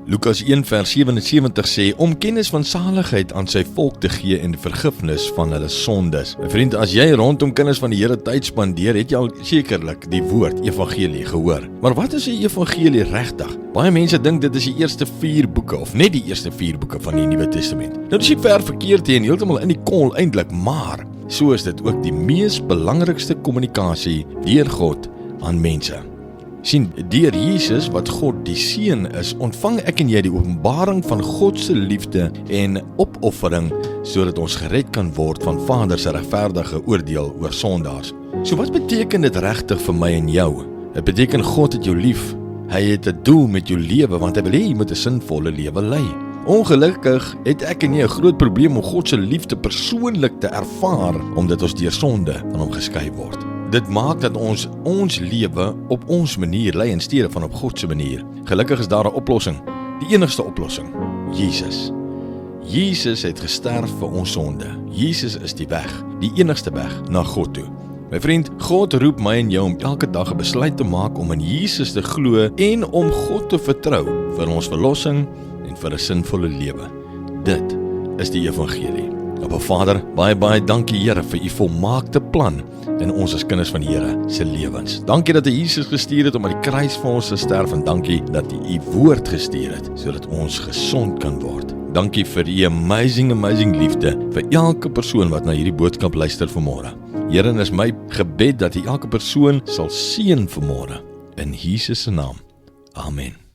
Lukas 1 vers 77 sê, om kennis van saligheid aan sy volk te gee en vergifnis van hulle sondes. My vriend, as jy rondom kinders van die Here tyd spandeer, het jy al sekerlik die woord evangelie gehoor. Maar wat is die evangelie regtig? Baie mense dink dit is die eerste 4 boeke, of net die eerste 4 boeke van die Nuwe Testament. Nou dis nie ver verkeerd en heeltemal in die kol eintlik, maar so is dit ook die mees belangrikste kommunikasie deur God aan mense. Sien, deur Jesus wat God die Seun is, ontvang ek en jy die openbaring van God se liefde en opoffering, sodat ons gered kan word van Vader se regverdige oordeel oor sondaars. So wat beteken dit regtig vir my en jou? Dit beteken God het jou lief. Hy het 'n doel met jou lewe, want hy wil hê jy moet 'n sinvolle lewe lei. Ongelukkig het ek en jy 'n groot probleem om God se liefde persoonlik te ervaar, omdat ons deur sonde van hom geskei word. Dit maak dat ons lewe op ons manier lei in steede van op God se manier. Gelukkig is daar 'n oplossing. Die enigste oplossing, Jesus. Jesus het gesterf vir ons sonde. Jesus is die weg, die enigste weg na God toe. My vriend, God roep my en jou om elke dag 'n besluit te maak om in Jesus te glo en om God te vertrou vir ons verlossing en vir 'n sinvolle lewe. Dit is die evangelie. Appa Vader, baie dankie Here vir u volmaakte plan in ons as kinders van die Here se lewens. Dankie dat hy Jesus gestuur het om aan die kruis vir ons te sterf en dankie dat hy u woord gestuur het sodat ons gesond kan word. Dankie vir u amazing liefde vir elke persoon wat na hierdie boodskap luister vanmôre. Here, en is my gebed dat u elke persoon sal seën vanmôre in Jesus se naam. Amen.